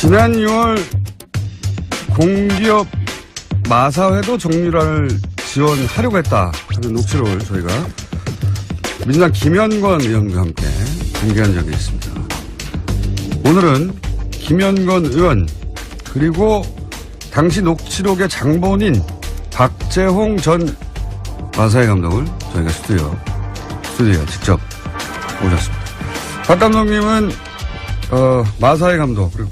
지난 6월 공기업 마사회도 정유라를 지원하려고 했다 하는 녹취록을 저희가 민주당 김현권 의원과 함께 공개한 적이 있습니다. 오늘은 김현권 의원 그리고 당시 녹취록의 장본인 박재홍 전 마사회 감독을 저희가 스튜디오에 직접 모셨습니다. 박 감독님은 마사회 감독 그리고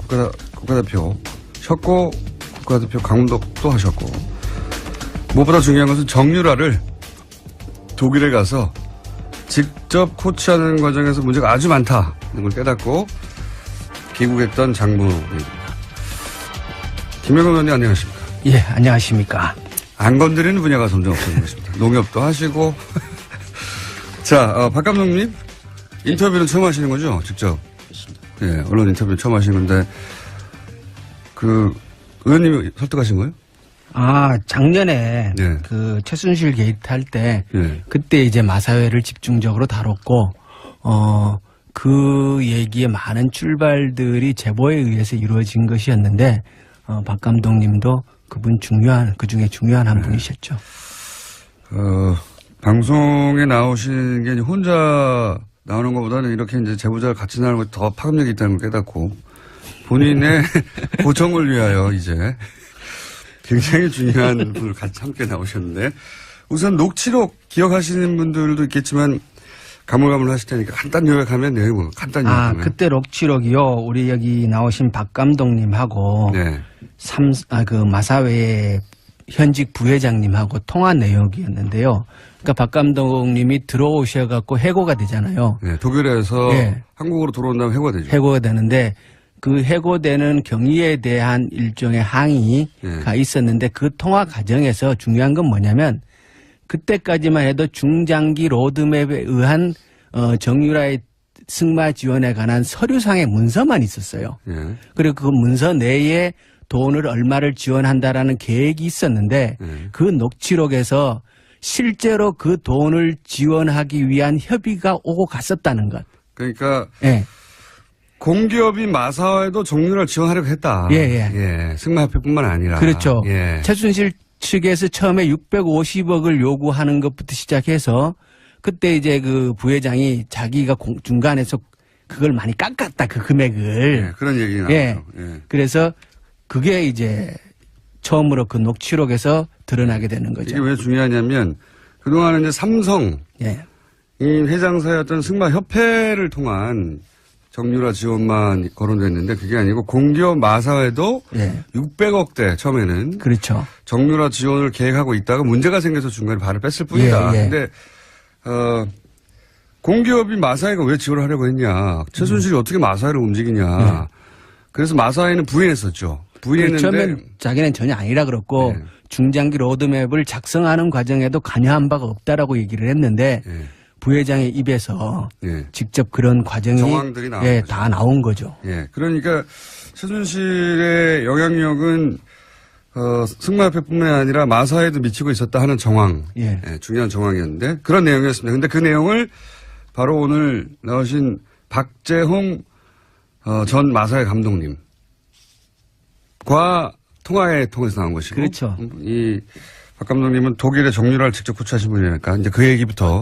국가대표셨고 국가대표 감독도 하셨고 무엇보다 중요한 것은 정유라를 독일에 가서 직접 코치하는 과정에서 문제가 아주 많다는 걸 깨닫고 귀국했던 장본인입니다. 김현권 의원님 안녕하십니까? 예, 안녕하십니까? 안 건드리는 분야가 점점 없어지고 있습니다. 농협도 하시고. 자, 박 감독님 인터뷰는 처음 하시는 거죠? 직접. 그렇습니다. 예, 언론 인터뷰 처음 하시는 건데 의원님이 설득하신 거예요? 작년에 예. 그 최순실 게이트 할 때 예. 그때 이제 마사회를 집중적으로 다뤘고 그 얘기의 많은 출발들이 제보에 의해서 이루어진 것이었는데 박 감독님도 그 중에 중요한 한 분이셨죠. 방송에 나오시는 게 혼자 나오는 것보다는 이렇게 이제 제보자가 같이 나오는 것이 더 파급력이 있다는 걸 깨닫고 본인의 고청을 위하여 이제 굉장히 중요한 분을 같이 함께 나오셨는데 우선 녹취록 기억하시는 분들도 있겠지만 가물가물 하실 테니까 간단 요약하면 내용이 뭐 간단히 요약하면. 그때 녹취록이요. 우리 여기 나오신 박 감독님하고 네. 그 마사회 현직 부회장님하고 통화 내용이었는데요. 그러니까 박 감독님이 들어오셔갖고 해고가 되잖아요. 네, 독일에서 네. 한국으로 들어온다면 해고가 되죠. 해고가 되는데 그 해고되는 경위에 대한 일종의 항의가 있었는데 그 통화 과정에서 중요한 건 뭐냐면 그때까지만 해도 중장기 로드맵에 의한 정유라의 승마 지원에 관한 서류상의 문서만 있었어요. 예. 그리고 그 문서 내에 돈을 얼마를 지원한다라는 계획이 있었는데 그 녹취록에서 실제로 그 돈을 지원하기 위한 협의가 오고 갔었다는 것. 그러니까 예. 공기업인 마사회도 정유라를 지원하려고 했다. 예. 승마협회뿐만 아니라. 그렇죠. 예. 최순실 측에서 처음에 650억을 요구하는 것부터 시작해서 그때 이제 그 부회장이 자기가 중간에서 그걸 많이 깎았다 그 금액을. 예, 그런 얘기 나왔죠. 예. 예. 그래서 그게 이제 처음으로 그 녹취록에서 드러나게 되는 거죠. 이게 왜 중요하냐면 그동안은 이제 삼성 예. 이 회장사였던 승마협회를 통한 정유라 지원만 거론됐는데 그게 아니고 공기업 마사회도 예. 600억대 처음에는 그렇죠. 정유라 지원을 계획하고 있다가 문제가 생겨서 중간에 발을 뺐을 뿐이다. 예. 근데 공기업인 마사회가 왜 지원을 하려고 했냐. 최순실이 어떻게 마사회를 움직이냐. 그래서 마사회는 부인했었죠. 부인했는데. 처음엔 자기는 전혀 아니라 그랬고 네. 중장기 로드맵을 작성하는 과정에도 관여한 바가 없다라고 얘기를 했는데 예. 부회장의 입에서 예. 직접 그런 과정이 정황들이 나온 예, 거죠. 다 나온 거죠. 예. 그러니까 최순실의 영향력은 승마협회뿐만 아니라 마사회도 미치고 있었다 하는 정황. 예. 예, 중요한 정황이었는데 그런 내용이었습니다. 근데 그 내용을 바로 오늘 나오신 박재홍 전 마사회 감독님과 통화에 통해서 나온 것이고. 그렇죠. 이 박 감독님은 독일의 정유라를 직접 코치하신 분이니까 이제 그 얘기부터.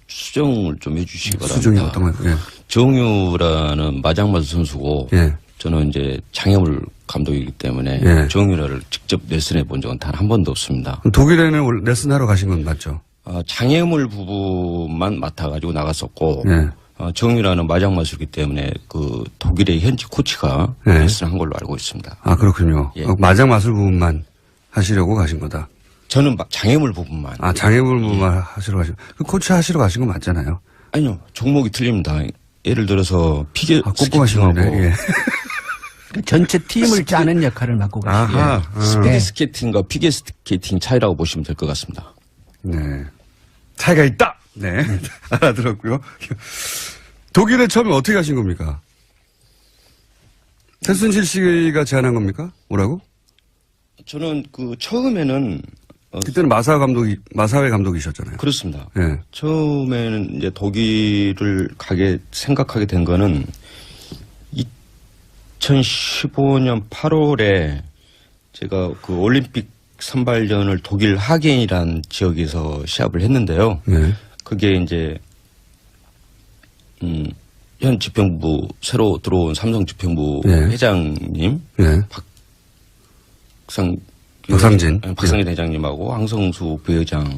수정을 좀 해주시기 바랍니다. 수정이 어떤 거예요? 예. 정유라는 마장마수 선수고 예. 저는 이제 장애물 감독이기 때문에 예. 정유라를 직접 레슨해 본 적은 단 한 번도 없습니다. 독일에는 레슨하러 가신 건 맞죠? 장애물 부분만 맡아가지고 나갔었고 예. 정유라는 마장마수이기 때문에 그 독일의 현지 코치가 예. 레슨한 걸로 알고 있습니다. 아, 그렇군요. 예. 마장 마술 부분만 하시려고 가신 거다. 저는 장애물 부분만. 아, 장애물 부분만 하시러 가신 그 코치 하시러 가신 거 맞잖아요. 아니요. 종목이 틀립니다. 예를 들어서 피겨 꼼꼼하시네. 예. 전체 팀을 짜는 역할을 맡고 가시죠. 아하. 스피드 스케이팅과 피겨 스케이팅 차이라고 보시면 될 것 같습니다. 네. 차이가 있다! 네. 알아들었고요. 독일에 처음에 어떻게 가신 겁니까? 최순실 씨가 제안한 겁니까? 뭐라고? 저는 처음에는 그때는 마사회 감독이셨잖아요. 그렇습니다. 예. 처음에는 이제 독일을 생각하게 된 거는 2015년 8월에 제가 그 올림픽 선발전을 독일 하겐이란 지역에서 시합을 했는데요. 네. 그게 이제 현 집행부 새로 들어온 삼성 집행부 네. 회장님 네. 박상진 회장님하고 황성수 부회장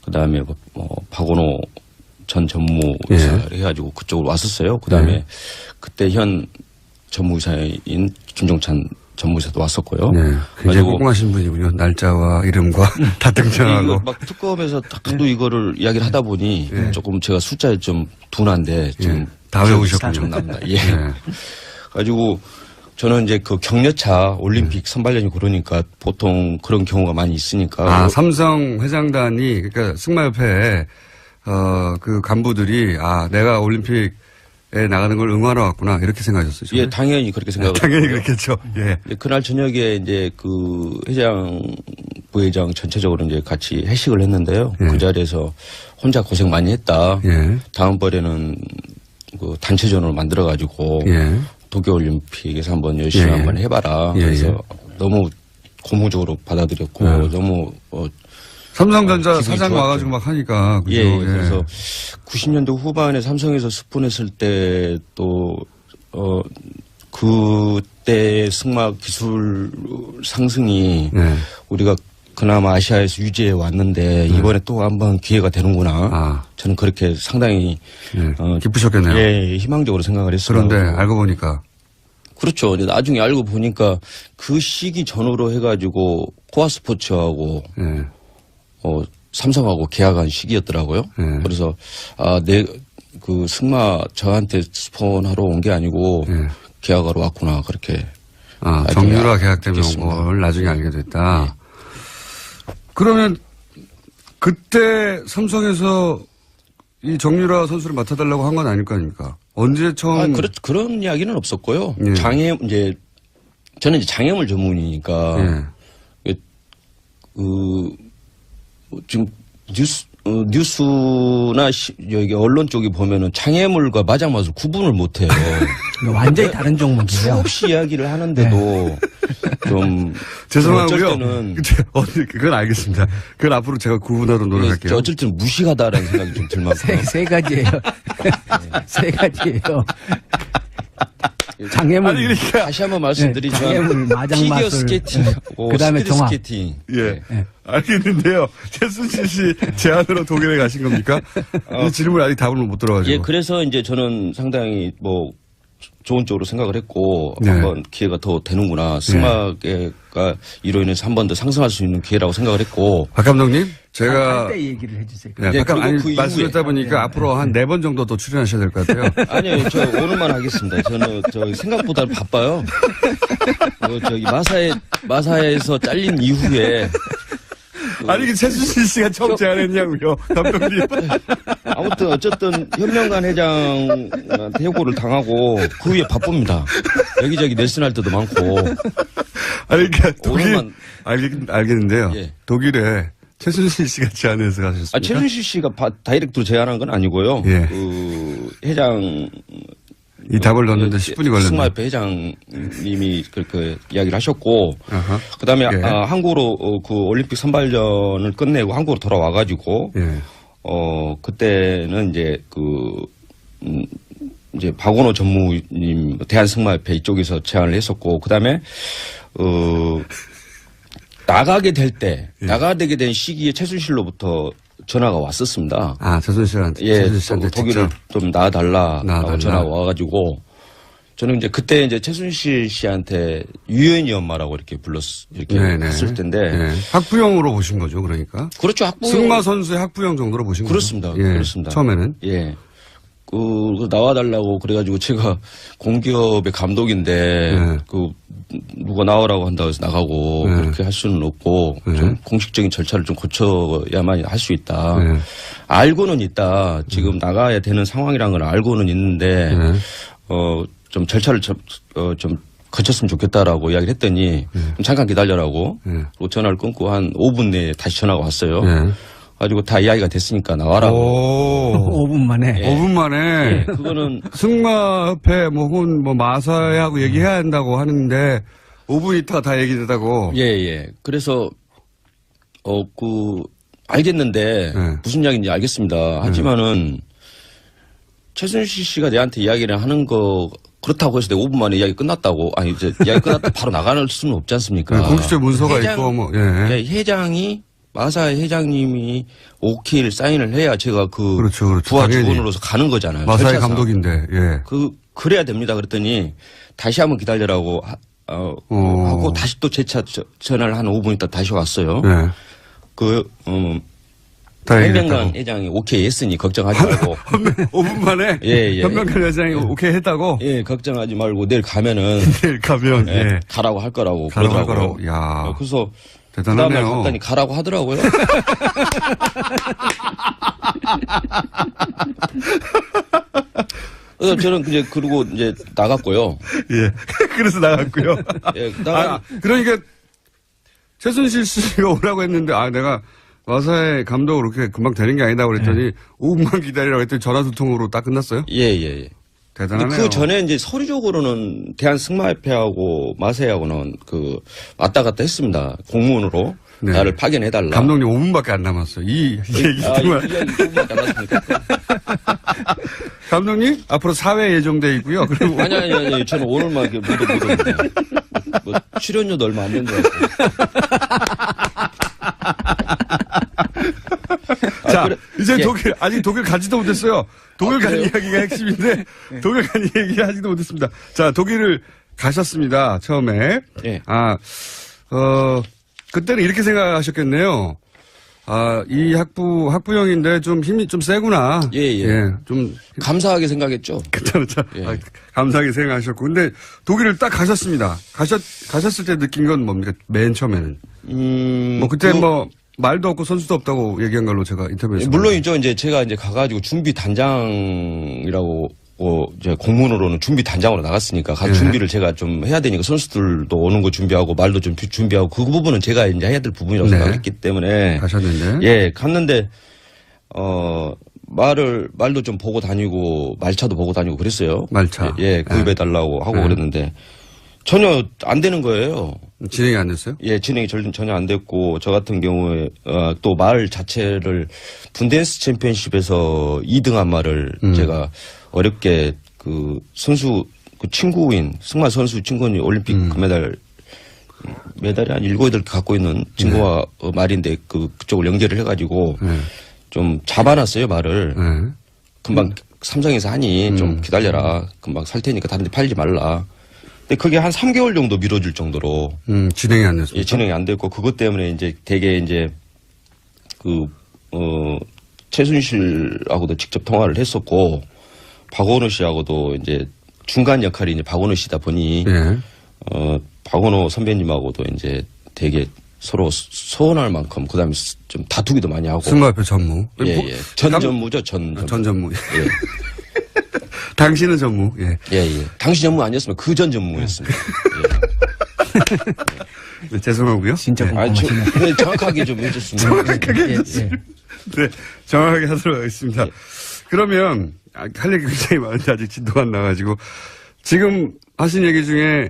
그다음에 박원호 전 전무이사 해가지고 그쪽으로 왔었어요. 그다음에 그때 현 전무이사인 김종찬 전무이사도 왔었고요. 네. 굉장히 꼼꼼하신 분이군요. 날짜와 이름과 다 등장하고. 막 특검에서 하도 이거를 이야기를 하다 보니 조금 제가 숫자에 좀 둔한데 좀 다 외우셨군요. 좀 납니다. 예. 가지고 저는 이제 그 격려차 올림픽 선발전이 그러니까 보통 그런 경우가 많이 있으니까. 삼성 회장단이 그러니까 승마협회에 그 간부들이 내가 올림픽에 나가는 걸 응원하러 왔구나 이렇게 생각하셨어요. 예, 당연히 그렇게 생각하고. 당연히 그렇겠죠. 예. 그날 저녁에 이제 그 회장, 부회장 전체적으로 이제 같이 회식을 했는데요. 그 자리에서 혼자 고생 많이 했다. 다음번에는 그 단체전으로 만들어가지고 도쿄올림픽에서 한번 열심히 한번 해봐라. 그래서 너무 고무적으로 받아들였고 너무 삼성전자 사장 와가지고 막 하니까. 그죠? 그래서 90년대 후반에 삼성에서 스폰했을 때 또 그때 승마 기술 상승이 우리가 그나마 아시아에서 유지해 왔는데 이번에 또 한번 기회가 되는구나. 저는 그렇게 상당히 기쁘셨겠네요. 예, 희망적으로 생각을 했어요. 그런데 알고 보니까 그렇죠. 나중에 알고 보니까 그 시기 전후로 해가지고 코아스포츠하고 삼성하고 계약한 시기였더라고요. 그래서 내 그 승마 저한테 스폰하러 온 게 아니고 계약하러 왔구나 그렇게. 정유라 계약 때문에 온 걸 나중에 알게 됐다. 그러면 그때 삼성에서 이 정유라 선수를 맡아달라고 한 건 아닐 거 아닙니까? 언제 처음? 그런 이야기는 없었고요. 저는 이제 장애물 전문이니까 지금 뉴스나 여기 언론 쪽이 보면은 장애물과 마장맛을 구분을 못해요. 완전히 다른 종목이에요. 수없이 이야기를 하는데도 좀 죄송하고요. 어쩔 때는 그건 알겠습니다. 그건 앞으로 제가 구분하도록 노력할게요. 어쩔 때는 무식하다라는 생각이 좀 들 만큼. 세 가지예요. 세 가지예요. 장애물. 그러니까 다시 한번 말씀드리지만 장애물, 마장마술. 피겨 스케이팅하고 그다음에 스피드 종합. 스케이팅. 알겠는데요. 최순실 씨 제안으로 독일에 가신 겁니까? 이 질문 아직 답을 못 들어가지고. 그래서 이제 저는 상당히 좋은 쪽으로 생각을 했고 한번 기회가 더 되는구나. 승마계가 이로 인해서 한 번 더 상승할 수 있는 기회라고 생각을 했고. 박 감독님, 제가 때 얘기를 해주세요. 말씀드렸다 보니까 앞으로 한 4번 정도 더 출연하셔야 될 것 같아요. 아니요, 저 오늘만 하겠습니다. 저는 생각보다 바빠요. 저기 마사에서 잘린 이후에. 아니, 최순실 씨가 처음 제안했냐고요, 감독님. 아무튼 어쨌든 현명관 회장한테 해고를 당하고 그 후에 바쁩니다. 여기저기 넬슨 할 때도 많고. 아니, 그러니까 알겠는데요. 독일에 최순실 씨가 제안해서 가셨습니까? 최순실 씨가 다이렉트로 제안한 건 아니고요. 그 회장 이 답을 넣는데 10분이 걸렸네요. 승마협회 회장님이 그렇게 이야기를 하셨고, 그다음에 한국으로 그 올림픽 선발전을 끝내고 한국으로 돌아와가지고, 그때는 이제 이제 박원호 전무님 대한승마협회 이쪽에서 제안을 했었고, 그다음에 나가게 되게 된 시기에 최순실로부터 전화가 왔었습니다. 최순실한테. 독일을 좀 나와달라고 전화가 와가지고, 저는 이제 그때 이제 최순실 씨한테 유연이 엄마라고 이렇게 했을 텐데. 학부형으로 보신 거죠, 그러니까? 그렇죠, 학부형. 승마 선수의 학부형 정도로 보신 거죠? 그렇습니다. 처음에는? 나와달라고 그래가지고 제가 공기업의 감독인데, 누가 나오라고 한다고 해서 나가고 그렇게 할 수는 없고 좀 공식적인 절차를 좀 거쳐야만 할 수 있다. 알고는 있다. 지금 나가야 되는 상황이라는 걸 알고는 있는데 좀 절차를 좀 거쳤으면 좋겠다라고 이야기를 했더니 잠깐 기다려라고 그리고 전화를 끊고 한 5분 내에 다시 전화가 왔어요. 가지고 다 이야기가 됐으니까 나와라고. 오. 5분 만에. 예. 5분 만에. 그거는 승마협회 뭐 혹은 뭐 마사회하고 얘기해야 한다고 하는데 5분 있다가 다 얘기되다고. 예. 그래서 알겠는데 네. 무슨 이야기인지 알겠습니다. 하지만은 최순실 씨가 내한테 이야기를 하는 거 그렇다고 해서 내가 5분 만에 이야기 끝났다고 아니 이제 이야기 끝났다 바로 나가는 수는 없지 않습니까? 공식적 문서가 있고 뭐. 예. 회장이 마사회 회장님이 오케이를 사인을 해야 제가 그렇죠. 부하 당연히. 직원으로서 가는 거잖아요. 마사회 절차상. 감독인데. 예. 그래야 됩니다. 그랬더니 다시 한번 기다리라고 하고 다시 또 재차 전화를 한 5분 있다 다시 왔어요. 예. 다 현명관 얘기했다고. 회장이 오케이 했으니 걱정하지 말고. 5분 만에 예. 현명한 회장이 오케이 했다고. 예, 걱정하지 말고 내일 가면은 내일 가면 예. 가라고 할 거라고 가라고 할 그러더라고요. 거라고. 야. 그래서 대단하네요. 그다음에 갔더니 가라고 하더라고요. 그래서 저는 이제 그러고 이제 나갔고요. 예. 그래서 나갔고요. 예, 그러니까 최순실 씨가 오라고 했는데 내가 마사회 감독으로 그렇게 금방 되는 게 아니다 그랬더니 5분만 기다리라고 했더니 전화 두 통으로 딱 끝났어요? 예. 대단하네요. 그 전에 이제 서류적으로는 대한승마협회하고 마사회하고는 왔다 갔다 했습니다. 공문으로 네. 나를 파견해달라. 감독님 5분밖에 안 남았어요. 이 얘기 정말. 이 부분밖에 안 났습니까? 감독님 앞으로 사회 예정돼 있고요. 그리고 아니. 저는 오늘만 못 오는데. 뭐 출연료도 얼마 안 된 줄 알고. 자, 이제 예. 아직 독일 가지도 못했어요. 독일 간 그래요? 이야기가 핵심인데, 독일 간 이야기 하지도 못했습니다. 자, 독일을 가셨습니다. 처음에. 예. 그때는 이렇게 생각하셨겠네요. 이 학부형인데 좀 힘이 좀 세구나. 예. 좀, 감사하게 생각했죠. 그렇죠. 예. 감사하게 생각하셨고. 근데 독일을 딱 가셨습니다. 가셨을 때 느낀 건 뭡니까? 맨 처음에는. 뭐 그때 말도 없고 선수도 없다고 얘기한 걸로 제가 인터뷰했습니다. 물론이죠. 이제 제가 이제 가가지고 준비 단장이라고 이제 공문으로는 준비 단장으로 나갔으니까 예. 준비를 제가 좀 해야 되니까 선수들도 오는 거 준비하고 말도 좀 준비하고 그 부분은 제가 이제 해야 될 부분이라고 네. 생각했기 때문에 가셨는데. 예, 갔는데 말도 좀 보고 다니고 말차도 보고 다니고 그랬어요. 말차. 예, 구입해달라고 하고 그랬는데 전혀 안 되는 거예요. 진행이 안 됐어요? 예, 진행이 전혀 안 됐고, 저 같은 경우에, 또 말 자체를 분데스 챔피언십에서 2등한 말을 제가 어렵게 선수, 친구인, 승마 선수 친구인 올림픽 메달이 한 7, 8개 갖고 있는 친구와 말인데 그쪽을 연결을 해가지고 좀 잡아놨어요, 말을. 금방 삼성에서 하니 좀 기다려라. 금방 살 테니까 다른 데 팔지 말라. 근데 그게 한 3개월 정도 미뤄질 정도로. 진행이 안 됐어요. 예, 진행이 안 됐고, 그것 때문에 이제 되게 이제 최순실하고도 직접 통화를 했었고, 박원호 씨하고도 이제 중간 역할이 이제 박원호 씨다 보니, 예. 박원호 선배님하고도 이제 되게 서로 소원할 만큼, 그 다음에 좀 다투기도 많이 하고. 승마협회 전무. 예. 전 전무죠, 전 전무. 예. 당신은 전무. 예. 예. 당시 전무 아니었으면 그 전 전무였습니다. 네, 죄송하고요. 진짜 네. 궁금하시네. 정확하게 좀 해줬으면. 정확하게 예. 네, 정확하게 하도록 하겠습니다. 그러면 할 얘기 굉장히 많은데 아직 진도가 안 나가지고 지금 하신 얘기 중에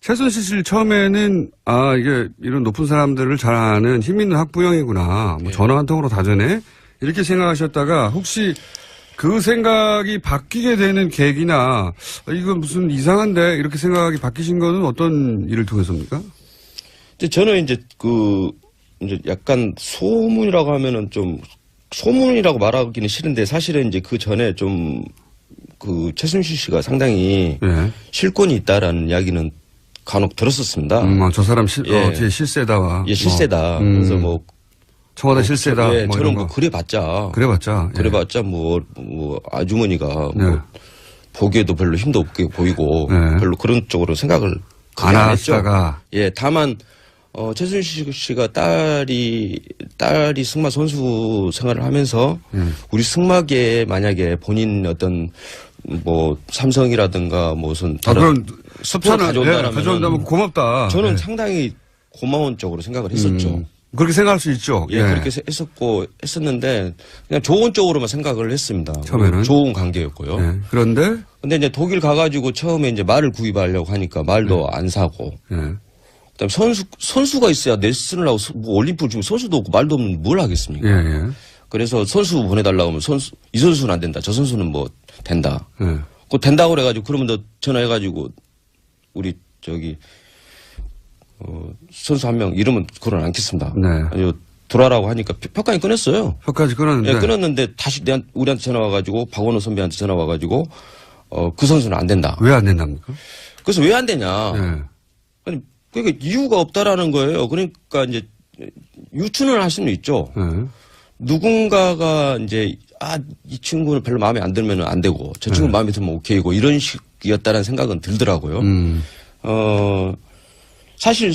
최순실 씨 처음에는 이게 이런 높은 사람들을 잘 아는 힘 있는 학부형이구나. 뭐 전화 한 통으로 다 되네. 이렇게 생각하셨다가 혹시 그 생각이 바뀌게 되는 계기나 이건 무슨 이상한데 이렇게 생각이 바뀌신 거는 어떤 일을 통해서입니까? 저는 이제 이제 약간 소문이라고 하면은 좀 소문이라고 말하기는 싫은데 사실은 이제 그 전에 좀 최순실 씨가 상당히 실권이 있다라는 이야기는 간혹 들었었습니다. 저 사람 뒤에 실세다. 예, 실세다. 그래서 청와대 실세다. 예, 뭐 저는 이런 거. 그래봤자 아주머니가 보기에도 별로 힘도 없게 보이고 별로 그런 쪽으로 생각을 안 안 했죠. 하다가. 예, 다만 최순실 씨가 딸이 승마 선수 생활을 하면서 우리 승마계에 만약에 본인 어떤 삼성이라든가 무슨 그런 스포를 가져온다면 가져온다면 고맙다. 저는 상당히 고마운 쪽으로 생각을 했었죠. 그렇게 생각할 수 있죠. 예, 그렇게 했었는데 그냥 좋은 쪽으로만 생각을 했습니다. 처음에는 좋은 관계였고요. 예. 그런데 근데 이제 독일 가가지고 처음에 이제 말을 구입하려고 하니까 말도 안 사고. 예. 그다음에 선수가 있어야 레슨을 하고 뭐 올림픽을 주면 선수도 없고 말도 없는 뭘 하겠습니까? 예, 예. 그래서 선수 보내달라고 하면 이 선수는 안 된다. 저 선수는 뭐 된다. 예. 그거 된다고 그래가지고 그러면 너 전화해가지고 우리 선수 한 명 이름은 그걸 않겠습니다. 네. 아니요 돌아라고 하니까 표까지 끊었어요. 표까지 끊었는데. 예, 끊었는데 다시 우리한테 전화 와가지고 박원호 선배한테 전화 와가지고 그 선수는 안 된다. 왜 안 된답니까? 그래서 왜 안 되냐? 예. 아니 그러니까 이유가 없다라는 거예요. 그러니까 이제 유추는 할 수는 있죠. 예. 누군가가 이제 이 친구는 별로 마음에 안 들면 안 되고 저 친구 마음에 들면 오케이고 이런 식이었다는 생각은 들더라고요. 사실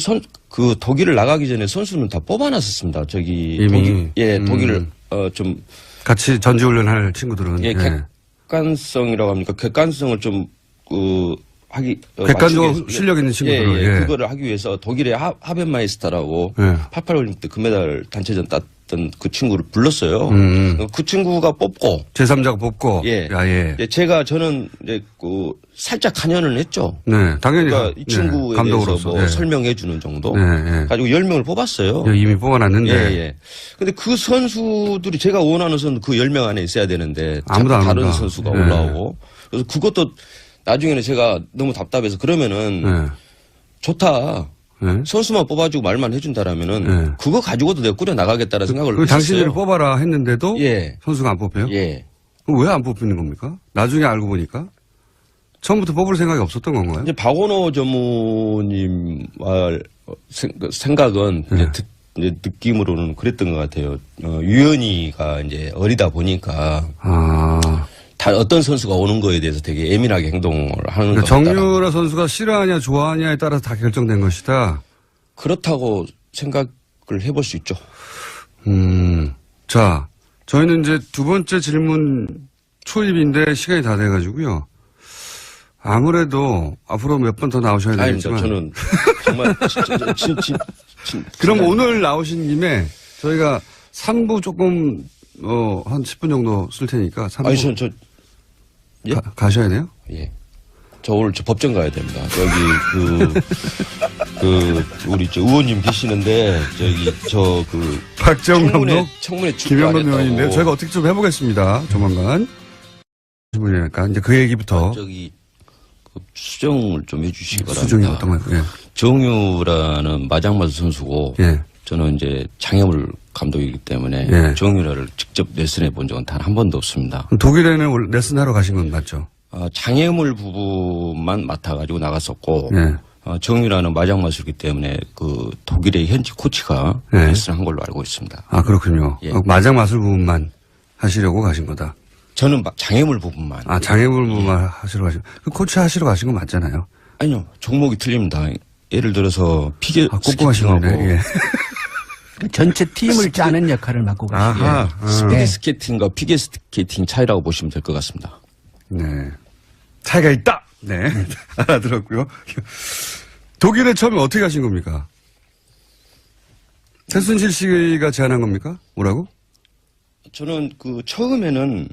그 독일을 나가기 전에 선수는 다 뽑아놨었습니다. 이미 독일을 좀 같이 전지훈련할 친구들은 예, 객관성이라고 합니까? 객관성을 좀 객관적으로 실력 있는 친구들은 예, 그거를 하기 위해서 독일의 하벤마이스터라고 88 올림픽 때 금메달 단체전 땄던 그 친구를 불렀어요. 그 친구가 뽑고 제3자가 뽑고 예, 예. 저는 이제 살짝 관여를 했죠. 네, 당연히 그러니까 이 친구에 대해서 뭐 설명해 주는 정도 가지고 10명을 뽑았어요. 예, 이미 뽑아놨는데. 예. 근데 그 선수들이 제가 원하는 선수 그 10명 안에 있어야 되는데 아무도 안 다른 온다. 선수가 올라오고 그래서 그것도 나중에는 제가 너무 답답해서 그러면은 좋다. 선수만 뽑아주고 말만 해준다라면은 그거 가지고도 내가 꾸려 나가겠다는 생각을 했어요. 당신들을 뽑아라 했는데도 예. 선수가 안 뽑혀요? 예. 그럼 왜 안 뽑히는 겁니까? 나중에 알고 보니까 처음부터 뽑을 생각이 없었던 건가요? 이제 박원호 전무님 생각은 이제 느낌으로는 그랬던 것 같아요. 유연이가 이제 어리다 보니까 다 어떤 선수가 오는 거에 대해서 되게 예민하게 행동을 하는 것 같다. 정유라 선수가 싫어하냐 좋아하냐에 따라서 다 결정된 것이다. 그렇다고 생각을 해볼 수 있죠. 자, 저희는 이제 두 번째 질문 초입인데 시간이 다 돼가지고요. 아무래도 앞으로 몇 번 더 나오셔야 되겠지만. 저는 정말 그럼 오늘 나오신 김에 저희가 3부 조금 한 10분 정도 쓸 테니까 3부. 아니 예? 가셔야 돼요? 예. 저 오늘 법정 가야 됩니다. 여기 우리 의원님 계시는데 박정 감독, 청문회 김영건 의원인데요. 저희가 어떻게 좀 해보겠습니다. 조만간. 그러니까 이제 그 얘기부터. 수정을 좀 해주시기 바랍니다. 수정이 어떤 거예요? 예. 정유라는 마장마수 선수고 예. 저는 이제 장혜물 감독이기 때문에 예. 정유라를 직접 레슨해 본 적은 단 한 번도 없습니다. 독일에는 레슨하러 가신 건 맞죠? 장혜물 부분만 맡아가지고 나갔었고 예. 정유라는 마장마수이기 때문에 그 독일의 현지 코치가 레슨한 걸로 알고 있습니다. 아 그렇군요. 예. 마장 마술 부분만 하시려고 가신 거다. 저는 장애물 부분만. 장애물 부분만 하시러 가신. 그 코치 하시러 가신 거 맞잖아요. 아니요. 종목이 틀립니다. 예를 들어서 꼼꼼하시네. 예. 전체 팀을 짜는 역할을 맡고 가시죠. 아하. 스피드 스케이팅과 피겨 스케이팅 차이라고 보시면 될 것 같습니다. 네. 차이가 있다. 네. 알아들었고요. 독일에 처음에 어떻게 가신 겁니까? 최순실 씨가 제안한 겁니까? 뭐라고? 저는 처음에는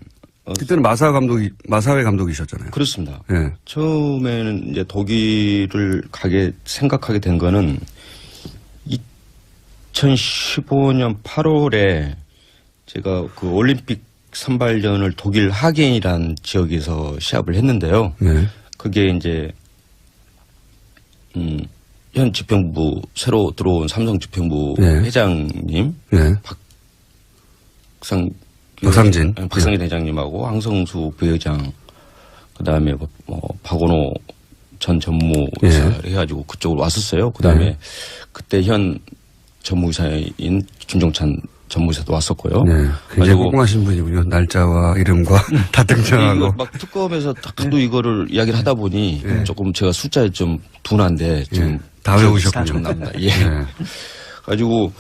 그때는 마사회 감독이셨잖아요. 그렇습니다. 예. 처음에는 이제 독일을 생각하게 된 거는 2015년 8월에 제가 그 올림픽 선발전을 독일 하겐이라는 지역에서 시합을 했는데요. 네. 그게 이제 현 집행부 새로 들어온 삼성 집행부 회장님 박상진 회장님하고 황성수 부회장 그다음에 박원호 전 전무이사를 해가지고 그쪽으로 왔었어요. 그다음에 그때 현 전무이사인 김종찬 전무이사도 왔었고요. 네. 굉장히 꼼꼼하신 분이군요. 날짜와 이름과 다 등장하고. 막 특검에서 하도 이거를 이야기를 하다 보니 조금 제가 숫자에 좀 둔한데 좀 다 외우셨군요. 납니다. 예. 가지고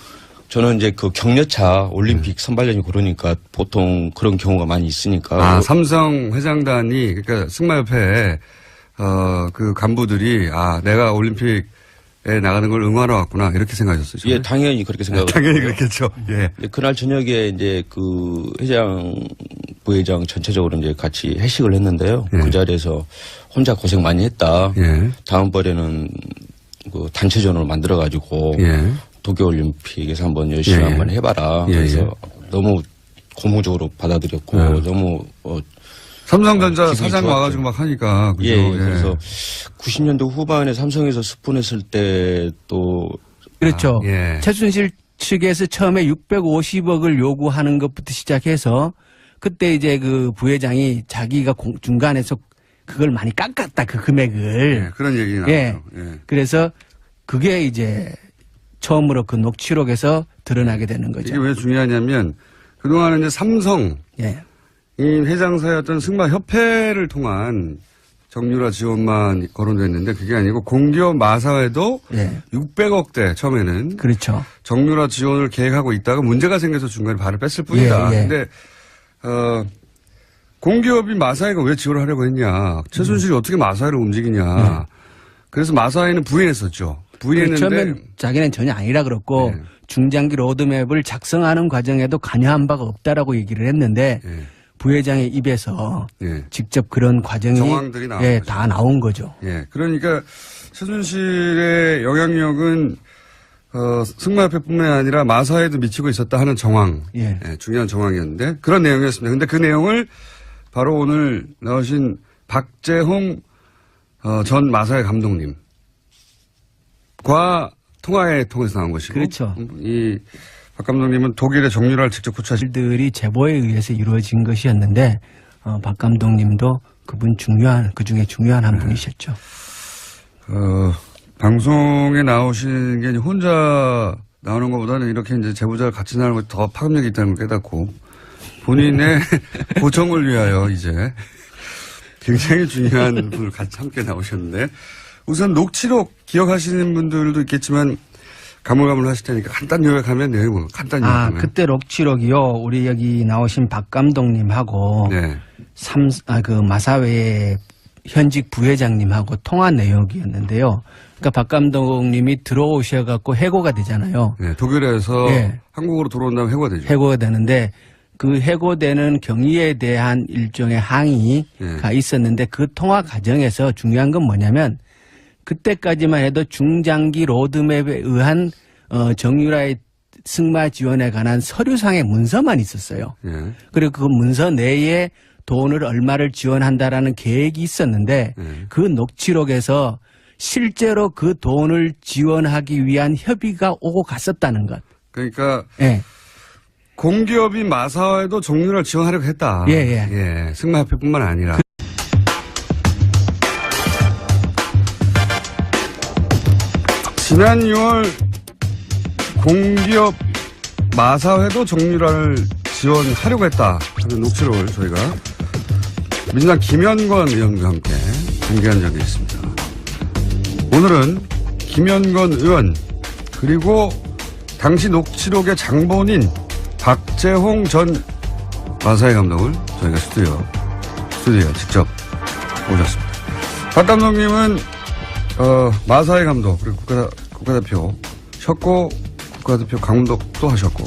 저는 이제 그 격려차 올림픽 선발전이 그러니까 보통 그런 경우가 많이 있으니까. 삼성 회장단이 그러니까 승마협회 그 간부들이 내가 올림픽 나가는 걸 응원하러 왔구나 이렇게 생각하셨어요. 예, 당연히 그렇게 생각을 당연히 했고요. 그렇겠죠. 예. 그날 저녁에 이제 그 회장, 부회장 전체적으로 이제 같이 회식을 했는데요. 예. 그 자리에서 혼자 고생 많이 했다. 예. 다음번에는 그 단체전을 만들어가지고 예. 도쿄올림픽에서 한번 열심히 예. 한번 해봐라. 예. 그래서 너무 고무적으로 받아들였고 예. 너무 삼성전자 기분이 사장 좋았죠. 와가지고 막 하니까. 그죠? 예, 그래서 90년도 후반에 삼성에서 스폰했을 때 또 그렇죠. 예. 최순실 측에서 처음에 650억을 요구하는 것부터 시작해서 그때 이제 그 부회장이 자기가 중간에서 그걸 많이 깎았다 그 금액을. 예, 그런 얘기 나왔죠. 예. 예. 그래서 그게 이제 처음으로 그 녹취록에서 드러나게 되는 이게 거죠. 왜 중요하냐면 그동안은 이제 삼성 예. 이 회장사였던 승마협회를 통한 정유라 지원만 거론됐는데 그게 아니고 공기업 마사회도 예. 600억대 처음에는 그렇죠. 정유라 지원을 계획하고 있다가 문제가 생겨서 중간에 발을 뺐을 뿐이다. 예, 예. 근데 공기업이 마사회가 왜 지원을 하려고 했냐. 최순실이 어떻게 마사회를 움직이냐. 그래서 마사회는 부인했었죠. 부인했는데 처음엔 자기는 전혀 아니라 그랬고 예. 중장기 로드맵을 작성하는 과정에도 관여한 바가 없다라고 얘기를 했는데 예. 부회장의 입에서 예. 직접 그런 과정이 정황들이 나온 예, 거죠. 다 나온 거죠. 예. 그러니까 최순실의 영향력은 승마협회뿐만 아니라 마사에도 미치고 있었다 하는 정황. 예. 예, 중요한 정황이었는데 그런 내용이었습니다. 근데 그 내용을 바로 오늘 나오신 박재홍 전 마사회 감독님과 통화에 통해서 나온 것이고. 그렇죠. 이 박 감독님은 독일의 정유라를 직접 구출하신. 일들이 제보에 의해서 이루어진 것이었는데 박 감독님도 그분 그 중에 중요한 한 분이셨죠. 방송에 나오시는 게 이제 혼자 나오는 것보다는 이렇게 이제 제보자를 같이 나오는 것이 더 파급력이 있다는 걸 깨닫고 본인의 고정을 위하여 이제 굉장히 중요한 분을 같이 함께 나오셨는데 우선 녹취록 기억하시는 분들도 있겠지만 가물가물 하실 테니까 간단 요약하면 내용을 간단히 요약하면. 그때 녹취록이요. 우리 여기 나오신 박 감독님하고 네. 그 마사회 현직 부회장님하고 통화 내용이었는데요. 그러니까 박 감독님이 들어오셔갖고 해고가 되잖아요. 네, 독일에서 예. 한국으로 들어온 다음에 해고가 되죠. 해고가 되는데 그 해고되는 경위에 대한 일종의 항의가 있었는데 그 통화 과정에서 중요한 건 뭐냐면 그때까지만 해도 중장기 로드맵에 의한 정유라의 승마 지원에 관한 서류상의 문서만 있었어요. 예. 그리고 그 문서 내에 돈을 얼마를 지원한다라는 계획이 있었는데 그 녹취록에서 실제로 그 돈을 지원하기 위한 협의가 오고 갔었다는 것. 그러니까 예. 공기업인 마사회도 정유라를 지원하려고 했다. 예. 승마협회뿐만 아니라. 지난 2월 공기업 마사회도 정유라를 지원하려고 했다. 하는 녹취록을 저희가 민주당 김현권 의원과 함께 공개한 적이 있습니다. 오늘은 김현권 의원 그리고 당시 녹취록의 장본인 박재홍 전 마사회 감독을 저희가 스튜디오에 직접 모셨습니다. 박 감독님은 마사회 감독 그리고 국가대표셨고 국가대표 감독도 하셨고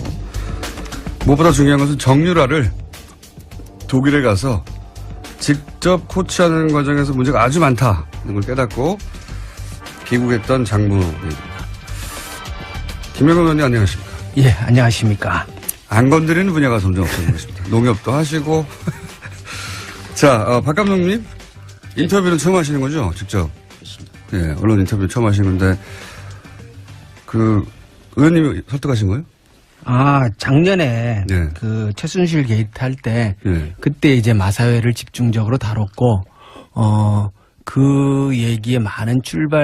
무엇보다 중요한 것은 정유라를 독일에 가서 직접 코치하는 과정에서 문제가 아주 많다는 걸 깨닫고 귀국했던 장본인입니다. 김영건 의원님 안녕하십니까? 예, 안녕하십니까? 안 건드리는 분야가 점점 없어지고 있습니다. 농협도 하시고. 자, 박 감독님 인터뷰는 처음 하시는 거죠? 직접. 예, 언론 인터뷰 처음 하시는 건데 의원님이 설득하신 거예요? 작년에 네. 그 최순실 게이트 할 때 네. 그때 이제 마사회를 집중적으로 다뤘고 그 얘기에 많은 출발